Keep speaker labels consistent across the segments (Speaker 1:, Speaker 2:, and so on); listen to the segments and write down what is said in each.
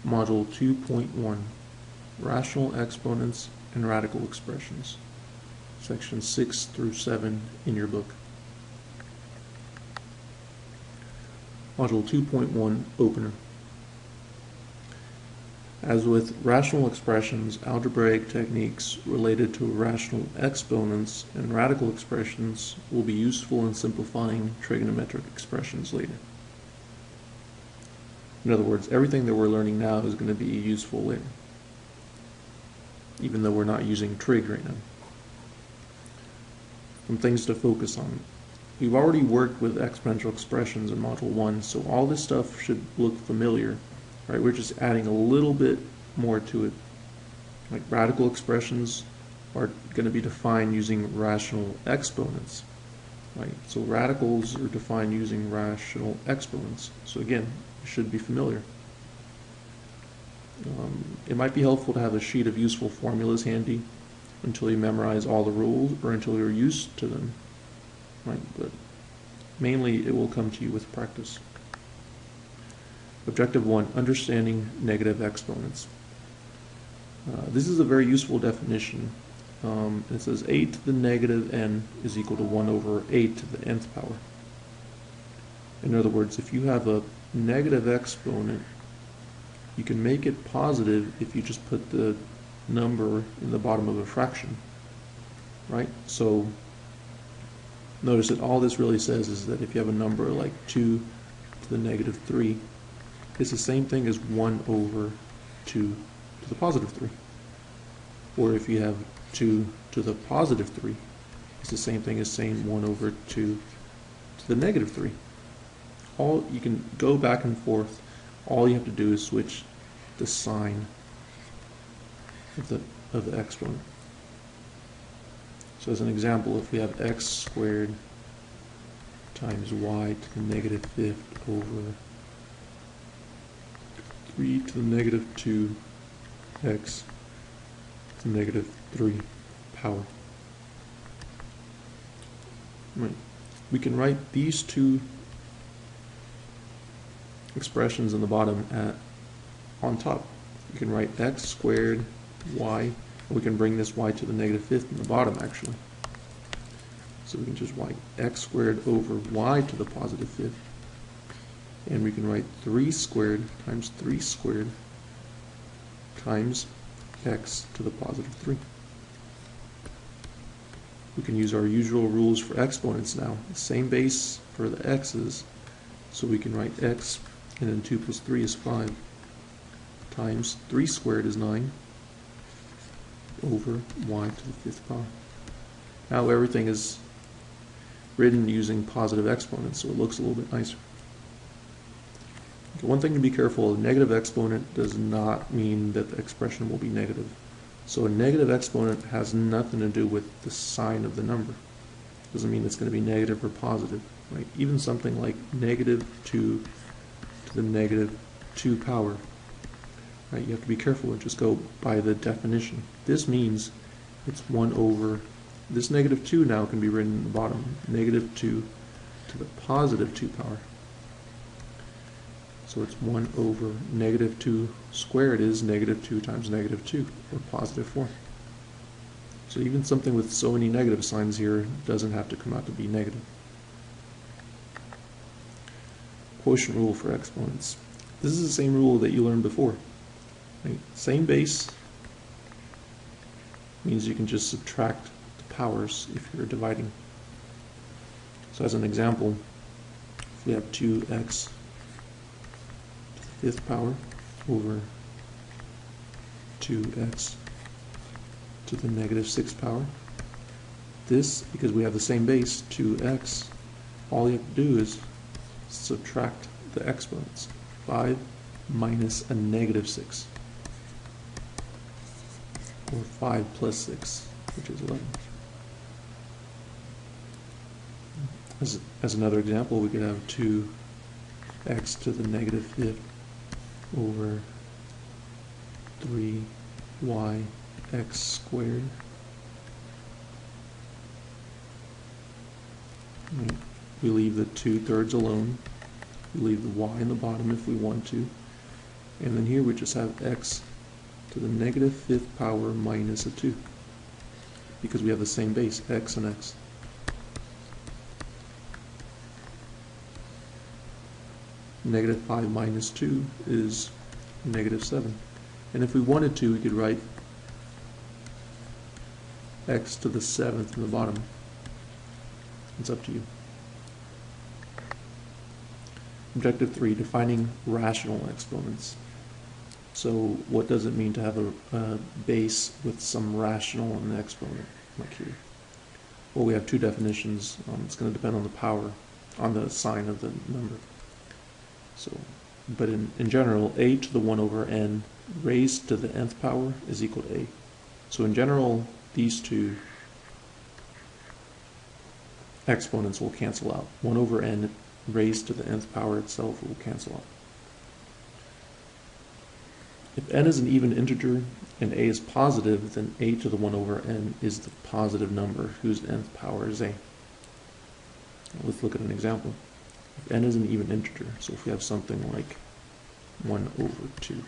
Speaker 1: Module 2.1, Rational Exponents and Radical Expressions, Sections 6 through 7 in your book. Module 2.1, Opener. As with rational expressions, algebraic techniques related to rational exponents and radical expressions will be useful in simplifying trigonometric expressions later. In other words, everything that we're learning now is going to be useful later, even though we're not using trig right now. Some things to focus on. We've already worked with exponential expressions in Module 1, so all this stuff should look familiar. Right, we're just adding a little bit more to it. Like radical expressions are going to be defined using rational exponents. Right, so radicals are defined using rational exponents. So again, it should be familiar. It might be helpful to have a sheet of useful formulas handy until you memorize all the rules or until you're used to them. Right, but mainly it will come to you with practice. Objective 1, understanding negative exponents. This is a very useful definition. It says a to the negative n is equal to 1 over a to the nth power. In other words, if you have a negative exponent, you can make it positive if you just put the number in the bottom of a fraction. Right? So notice that all this really says is that if you have a number like 2 to the negative 3, it's the same thing as 1 over 2 to the positive 3. Or if you have 2 to the positive 3, it's the same thing as saying 1 over 2 to the negative 3. You can go back and forth. All you have to do is switch the sign of the exponent. So as an example, if we have x squared times y to the negative fifth over 3 to the negative 2 x to the negative 3 power. Right. We can write these two expressions in the bottom on top. You can write x squared y, and we can bring this y to the negative fifth in the bottom actually. So we can just write x squared over y to the positive fifth. And we can write 3 squared times 3 squared times x to the positive 3. We can use our usual rules for exponents now. The same base for the x's, so we can write x, and then 2 plus 3 is 5, times 3 squared is 9, over y to the fifth power. Now everything is written using positive exponents, so it looks a little bit nicer. One thing to be careful, a negative exponent does not mean that the expression will be negative. So a negative exponent has nothing to do with the sign of the number. Doesn't mean it's going to be negative or positive. Right? Even something like negative 2 to the negative 2 power. Right? You have to be careful and just go by the definition. This means it's 1 over, this negative 2 now can be written in the bottom, negative 2 to the positive 2 power. So it's 1 over negative 2 squared is negative 2 times negative 2, or positive 4. So even something with so many negative signs here doesn't have to come out to be negative. Quotient rule for exponents. This is the same rule that you learned before. Right? Same base means you can just subtract the powers if you're dividing. So as an example, if we have 2x fifth power over 2x to the negative 6th power. This, because we have the same base, 2x, all you have to do is subtract the exponents. 5 minus a negative 6. Or 5 plus 6, which is 11. As another example, we could have 2x to the negative 5th over 3y x squared. We leave the 2/3 alone. We leave the y in the bottom if we want to. And then here we just have x to the negative fifth power minus a 2, because we have the same base, x and x. Negative 5 minus 2 is negative 7. And if we wanted to, we could write x to the 7th in the bottom. It's up to you. Objective 3, defining rational exponents. So what does it mean to have a base with some rational in the exponent, like here? Well, we have two definitions. It's going to depend on the power, on the sign of the number. So, but in general, a to the 1 over n raised to the nth power is equal to a. So in general, these two exponents will cancel out. 1 over n raised to the nth power itself will cancel out. If n is an even integer and a is positive, then a to the 1 over n is the positive number whose nth power is a. Now let's look at an example. If n is an even integer, so if we have something like 1 over 2,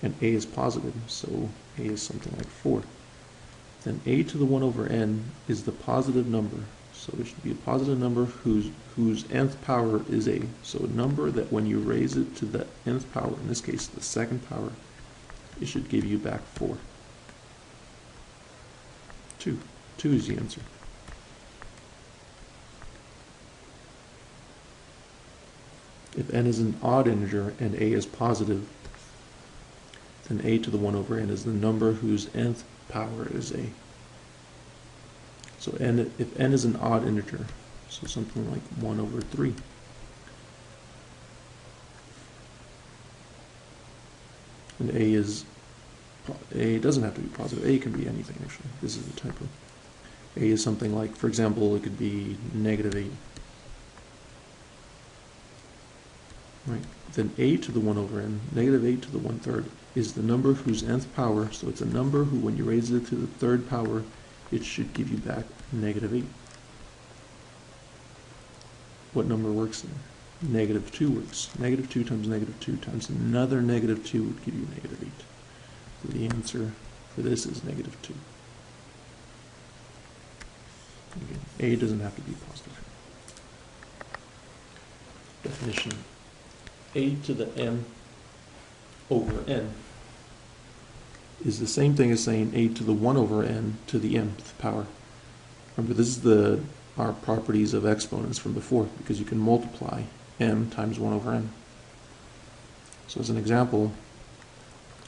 Speaker 1: and a is positive, so a is something like 4, then a to the 1 over n is the positive number. So it should be a positive number whose nth power is a. So a number that when you raise it to the nth power, in this case the second power, it should give you back 4. 2. 2 is the answer. If n is an odd integer and a is positive, then a to the 1 over n is the number whose nth power is a. So if n is an odd integer, so something like 1 over 3, and a doesn't have to be positive. A can be anything, actually. This is a typo. A is something like, for example, it could be negative 8. Right. Then a to the 1 over n, negative 8 to the 1/3, is the number whose nth power, so it's a number who, when you raise it to the third power, it should give you back negative 8. What number works then? Negative 2 works. Negative 2 times negative 2 times another negative 2 would give you negative 8. So the answer for this is negative 2. Again, a doesn't have to be positive. Definition. A to the m over n is the same thing as saying a to the 1 over n to the mth power. Remember, this is our properties of exponents from before, because you can multiply m times 1 over n. So as an example,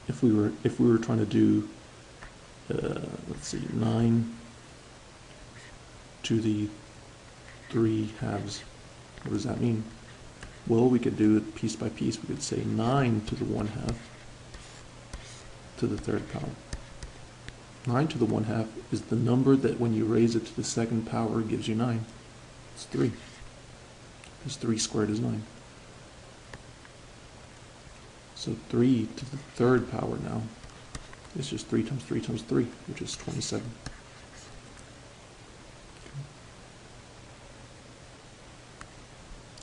Speaker 1: if we were trying to do let's see, 9 to the 3 halves, what does that mean? Well, we could do it piece by piece. We could say 9 to the 1/2 to the third power. 9 to the 1/2 is the number that when you raise it to the second power gives you 9. It's 3. Because 3 squared is 9. So 3 to the third power now is just 3 times 3 times 3, which is 27.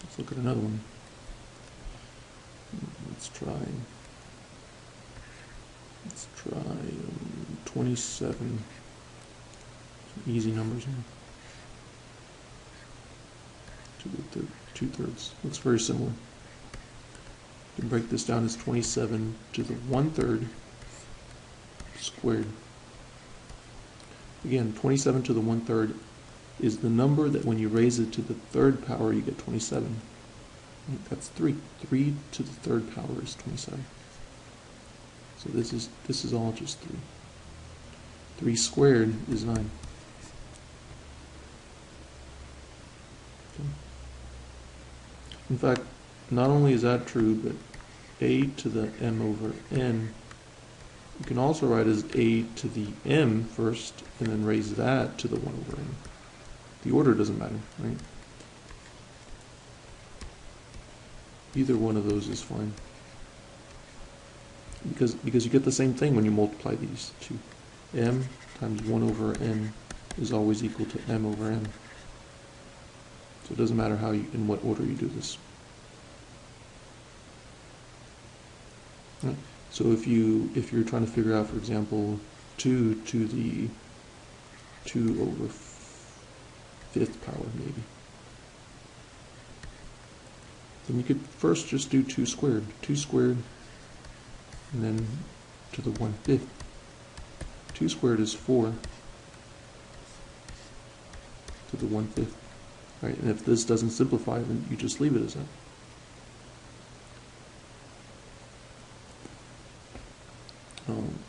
Speaker 1: Let's look at another one. Let's try 27. Some easy numbers here. To the 2/3. Looks very similar. You can break this down as 27 to the 1/3 squared. Again, 27 to the 1/3 is the number that when you raise it to the third power you get 27. That's 3. 3 to the third power is 27. So this is all just 3. 3 squared is 9. Okay. In fact, not only is that true, but a to the m over n, you can also write as a to the m first, and then raise that to the 1 over n. The order doesn't matter, right? Either one of those is fine. Because you get the same thing when you multiply these two. M times 1 over n is always equal to m over n. So it doesn't matter in what order you do this. Right. So if you're trying to figure out, for example, 2 to the 2 over 5th power, maybe, then you could first just do 2 squared, and then to the 1/5. 2 squared is 4 to the 1/5. Right, and if this doesn't simplify, then you just leave it as that.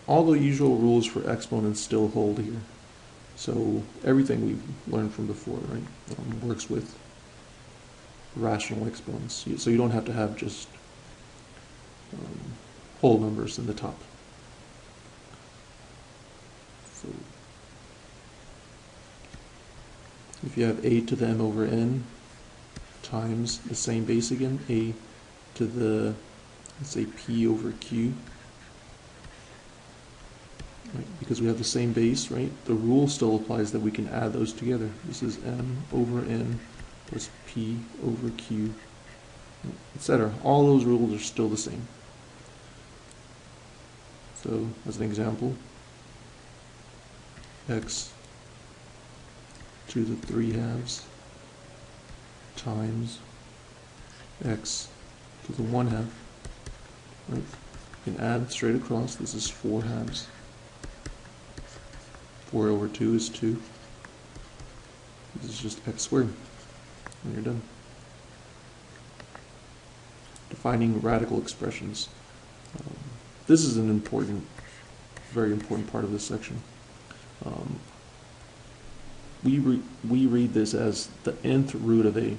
Speaker 1: All the usual rules for exponents still hold here. So everything we've learned from before, right, works with rational exponents. So you don't have to have just whole numbers in the top. So if you have a to the m over n times the same base again, a to the, let's say, p over q, right, because we have the same base, right, the rule still applies that we can add those together. This is m over n plus p over q, etc. All those rules are still the same. So, as an example, x to the 3/2 times x to the 1/2. Right? You can add straight across. This is 4/2. 4 over 2 is 2. This is just x squared. And you're done. Defining radical expressions. This is an important, very important part of this section. We read this as the nth root of a.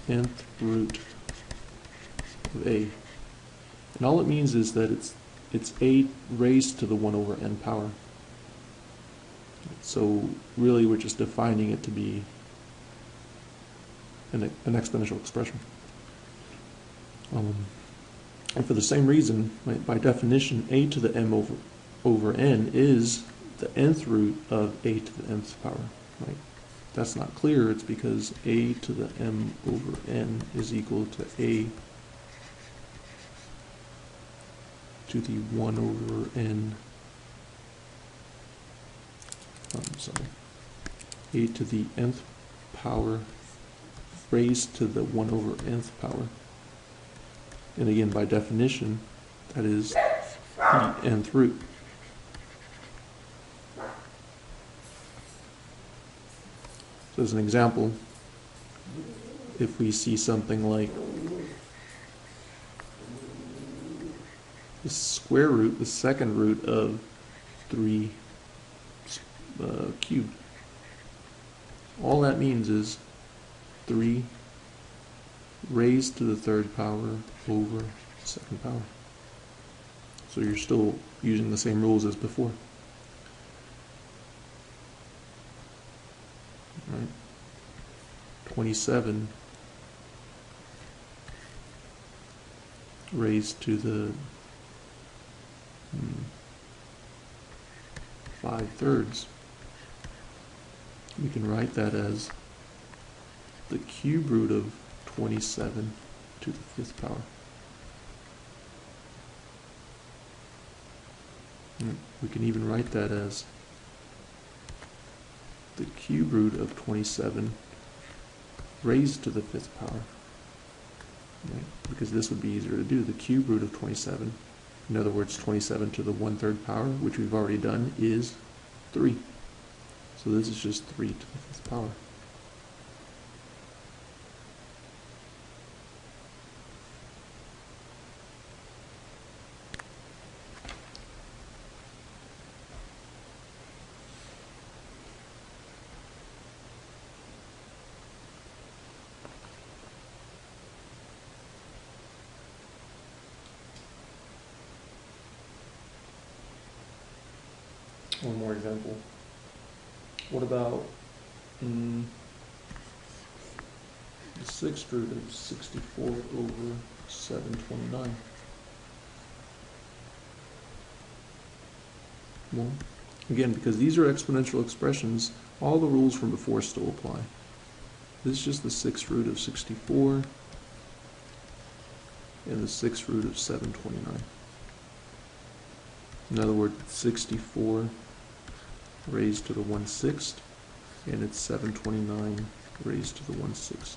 Speaker 1: Nth root of a. And all it means is that it's a raised to the 1 over n power. So really we're just defining it to be an exponential expression. And for the same reason, right, by definition, a to the m over n is the nth root of a to the nth power. Right? That's not clear. It's because a to the m over n is equal to a to the 1 over n. A to the nth power raised to the 1 over nth power. And again, by definition, that is the nth root. So as an example, if we see something like the square root, the second root of 3 cubed, all that means is 3 raised to the 3rd power over 2nd power. So you're still using the same rules as before. Right? 27 raised to the 5/3. We can write that as the cube root of 27 to the 5th power. And we can even write that as the cube root of 27 raised to the 5th power. Right? Because this would be easier to do. The cube root of 27, in other words 27 to the 1/3 power, which we've already done, is 3. So this is just 3 to the 5th power. One more example. What about the 6th root of 64 over 729? Well, again, because these are exponential expressions, all the rules from before still apply. This is just the 6th root of 64 and the sixth root of 729. In other words, it's 64 raised to the 1/6, and it's 729 raised to the 1/6.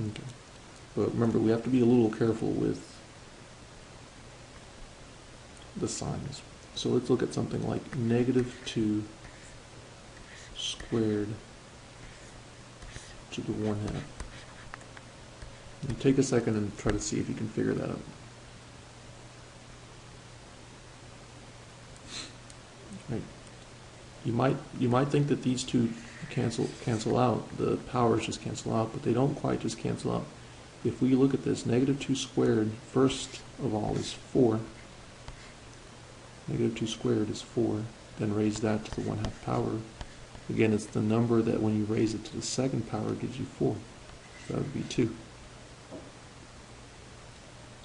Speaker 1: Okay. But remember, we have to be a little careful with the signs. So let's look at something like -2 squared to the 1/2. And take a second and try to see if you can figure that out. Right. You might think that these two cancel out, the powers just cancel out, but they don't quite just cancel out. If we look at this, -2 squared, first of all, is 4. -2 squared is 4. Then raise that to the 1/2 power. Again, it's the number that when you raise it to the second power gives you 4. So that would be 2.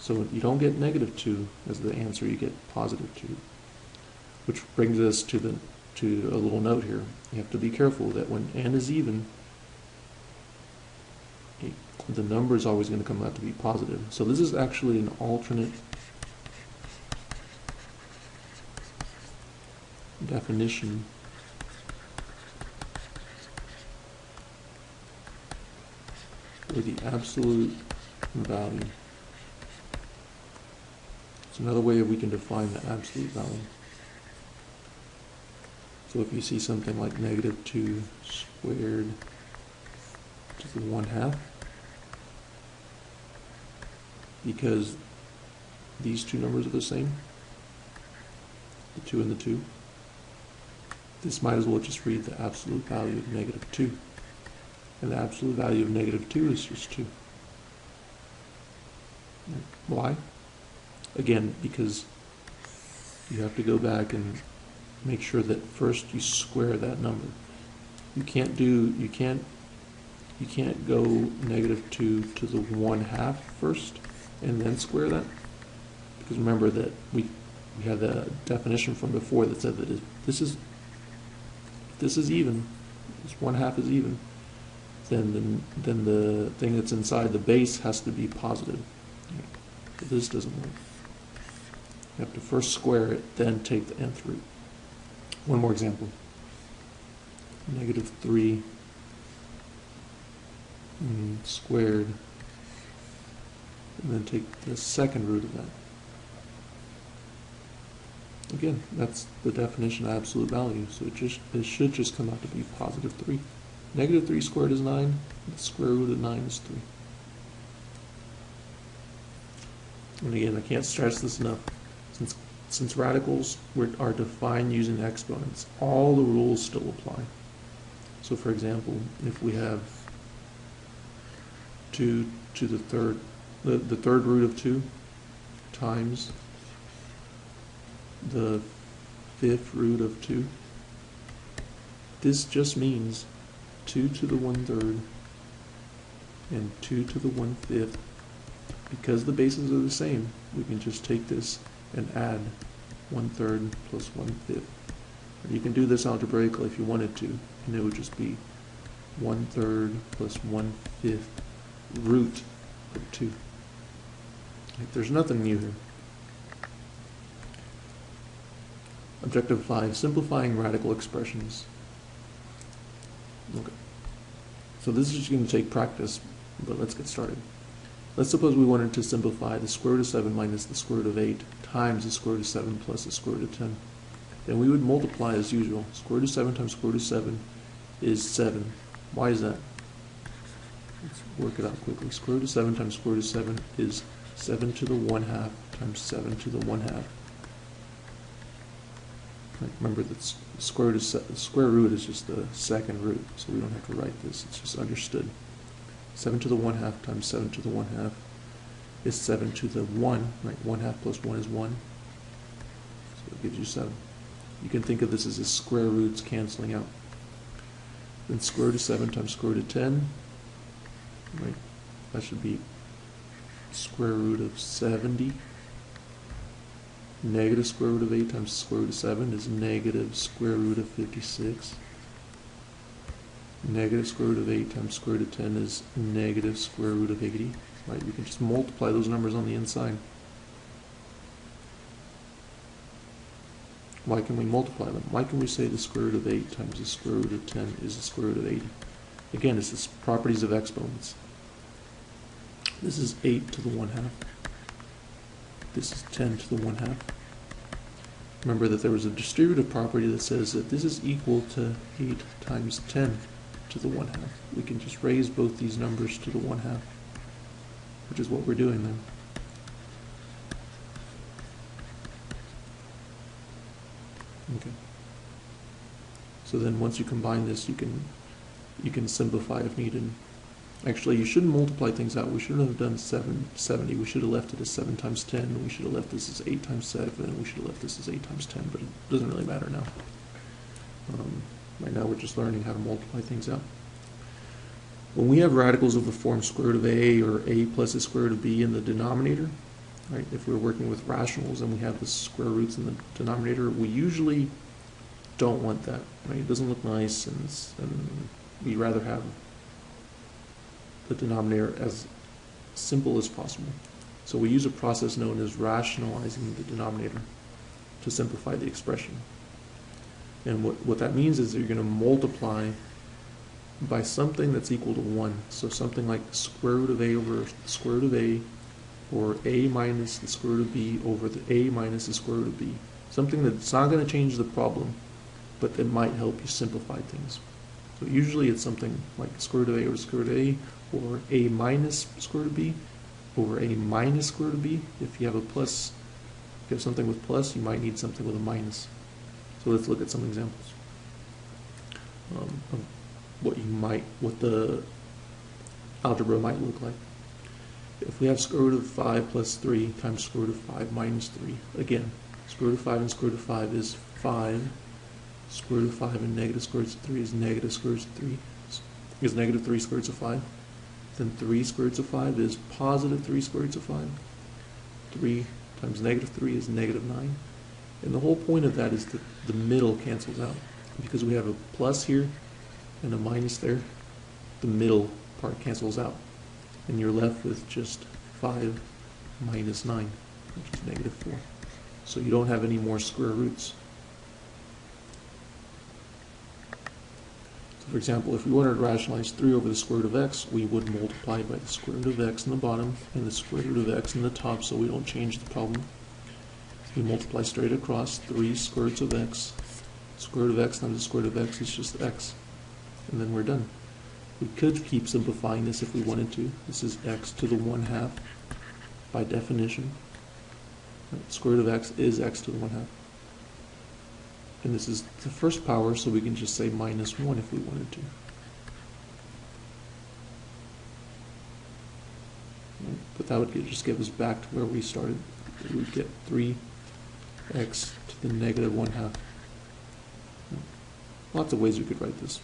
Speaker 1: So you don't get -2 as the answer, you get +2. Which brings us to a little note here. You have to be careful that when n is even, the number is always going to come out to be positive. So this is actually an alternate definition for the absolute value. It's another way we can define the absolute value. So if you see something like -2 squared to the 1/2, because these two numbers are the same, the 2 and the 2, this might as well just read the absolute value of -2. And the absolute value of -2 is just 2. Why? Again, because you have to go back and make sure that first you square that number. You can't go -2 to the 1/2 first and then square that, because remember that we had the definition from before that said that if this is even, this 1/2 is even, then the thing that's inside the base has to be positive. But this doesn't work. You have to first square it, then take the nth root. One more example. -3 squared, and then take the second root of that. Again, that's the definition of absolute value, so it should just come out to be +3. -3 squared is 9, the square root of 9 is 3. And again, I can't stress this enough. Since radicals are defined using exponents, all the rules still apply. So for example, if we have 2 to the third root of 2 times the fifth root of 2, this just means 2 to the 1/3 and 2 to the 1/5. Because the bases are the same, we can just take this and add 1/3 plus 1/5. You can do this algebraically if you wanted to, and it would just be 1/3 plus 1/5 root of 2. There's nothing new here. Objective 5, simplifying radical expressions. Okay. So this is just going to take practice, but let's get started. Let's suppose we wanted to simplify the square root of 7 minus the square root of 8 times the square root of 7 plus the square root of 10. Then we would multiply as usual. Square root of 7 times square root of 7 is 7. Why is that? Let's work it out quickly. Square root of 7 times square root of 7 is 7 to the 1/2 times 7 to the 1/2. Remember that square root is just the second root, so we don't have to write this. It's just understood. 7 to the 1/2 times 7 to the 1/2 is 7 to the 1, right? 1/2 plus 1 is 1. So it gives you 7. You can think of this as the square roots canceling out. Then square root of 7 times square root of 10, right? That should be square root of 70 Negative square root of 8 times square root of 7 is negative square root of 56. Negative square root of 8 times square root of 10 is negative square root of 80. Right, we can just multiply those numbers on the inside. Why can we multiply them? Why can we say the square root of 8 times the square root of 10 is the square root of 80? Again, it's the properties of exponents. This is 8 to the 1/2. This is 10 to the 1/2. Remember that there was a distributive property that says that this is equal to 8 times 10 to the 1/2. We can just raise both these numbers to the 1/2, which is what we're doing then. Okay. So then once you combine this, you can simplify if needed. Actually, you shouldn't multiply things out. We shouldn't have done 770. We should have left it as 7 times 10. We should have left this as 8 times 7. We should have left this as 8 times 10, but it doesn't really matter now. Right now we're just learning how to multiply things out. When we have radicals of the form square root of a or a plus the square root of b in the denominator, right? If we're working with rationals and we have the square roots in the denominator, we usually don't want that, right? It doesn't look nice, and we rather have the denominator as simple as possible. So we use a process known as rationalizing the denominator to simplify the expression. And what that means is that you're going to multiply by something that's equal to 1. So something like square root of a over the square root of a, or a minus the square root of b over the a minus the square root of b. Something that's not going to change the problem, but that might help you simplify things. So usually it's something like square root of a over square root of a, or a minus square root of b over a minus square root of b. If you have a plus, if you have something with plus, you might need something with a minus. So let's look at some examples of what the algebra might look like. If we have square root of 5 plus 3 times square root of 5 minus 3, again, square root of 5 and square root of 5 is 5. Square root of 5 and negative square root of 3 is negative square root of 3. Is negative 3 square roots of 5. Then 3 square roots of 5 is positive 3 square roots of 5. 3 times negative 3 is negative 9. And the whole point of that is that the middle cancels out. Because we have a plus here and a minus there, the middle part cancels out. And you're left with just 5 minus 9, which is negative 4. So you don't have any more square roots. So for example, if we wanted to rationalize 3 over the square root of x, we would multiply by the square root of x in the bottom and the square root of x in the top, so we don't change the problem. We multiply straight across 3 square roots of x. Square root of x times the square root of x is just x. And then we're done. We could keep simplifying this if we wanted to. This is x to the 1/2 by definition. Square root of x is x to the 1/2. And this is the first power, so we can just say minus 1 if we wanted to. But that would just give us back to where we started. We would get 3x to the negative 1/2. Lots of ways we could write this.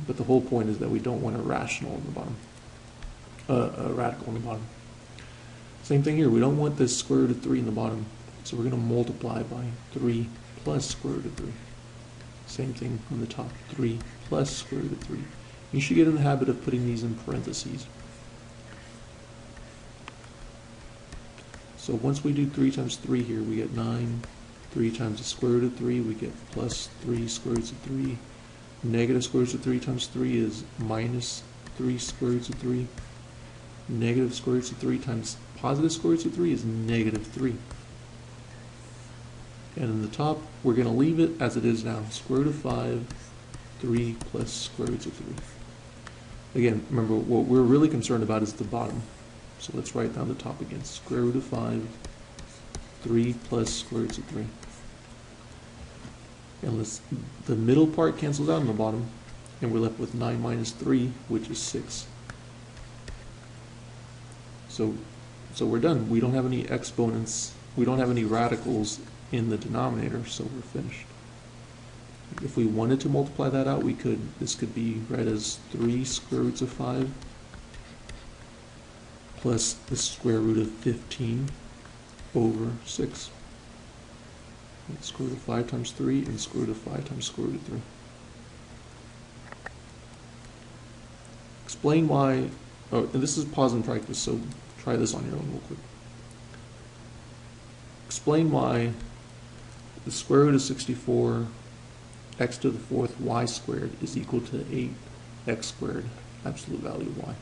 Speaker 1: But the whole point is that we don't want a rational in the bottom, a radical in the bottom. Same thing here, we don't want this square root of 3 in the bottom, so we're going to multiply by 3 plus square root of 3. Same thing on the top, 3 plus square root of 3. You should get in the habit of putting these in parentheses. So once we do 3 times 3 here, we get 9. 3 times the square root of 3, we get plus 3 square roots of 3. Negative square roots of 3 times 3 is minus 3 square roots of 3. Negative square roots of 3 times positive square roots of 3 is negative 3. And in the top, we're going to leave it as it is now. Square root of 5, 3 plus square roots of 3. Again, remember, what we're really concerned about is the bottom. So let's write down the top again. Square root of 5, 3 plus square roots of 3. And the middle part cancels out in the bottom, and we're left with 9 minus 3, which is 6. So we're done. We don't have any exponents, we don't have any radicals in the denominator, so we're finished. If we wanted to multiply that out, we could. This could be read as 3 square roots of 5 plus the square root of 15 over 6. And square root of 5 times 3 and square root of 5 times square root of 3. Explain why, oh, and this is pause and practice, so try this on your own real quick. Explain why the square root of 64 x to the 4th y squared is equal to 8x squared, absolute value of y.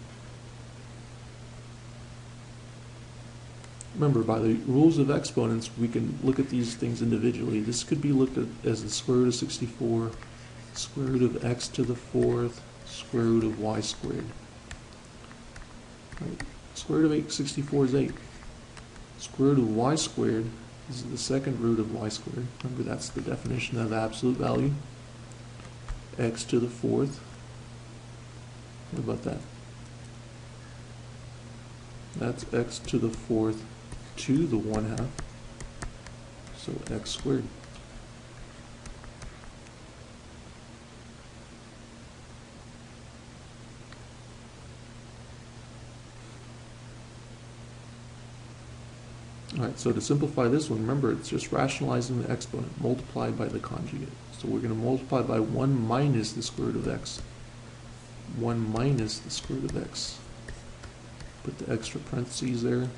Speaker 1: Remember, by the rules of exponents, we can look at these things individually. This could be looked at as the square root of 64, square root of x to the 4th, square root of y squared. Right. Square root of 64 is 8. Square root of y squared is the second root of y squared. Remember, that's the definition of absolute value. X to the 4th. What about that? That's x to the 4th to the 1/2. So x squared. Alright, so to simplify this one, remember, it's just rationalizing the exponent multiplied by the conjugate. So we're going to multiply by 1 minus the square root of x. 1 minus the square root of x. Put the extra parentheses there.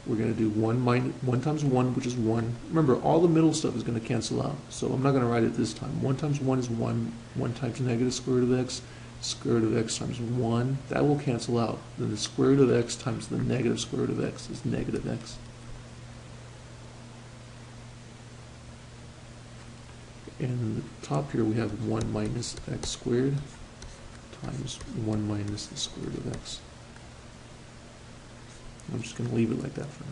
Speaker 1: We're going to do 1 times 1, which is 1. Remember, all the middle stuff is going to cancel out, so I'm not going to write it this time. 1 times 1 is 1. 1 times negative square root of x. Square root of x times 1, that will cancel out. Then the square root of x times the negative square root of x is negative x. And in the top here we have 1 minus x squared times 1 minus the square root of x. I'm just going to leave it like that for now.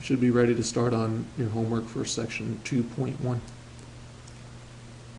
Speaker 1: You should be ready to start on your homework for section 2.1.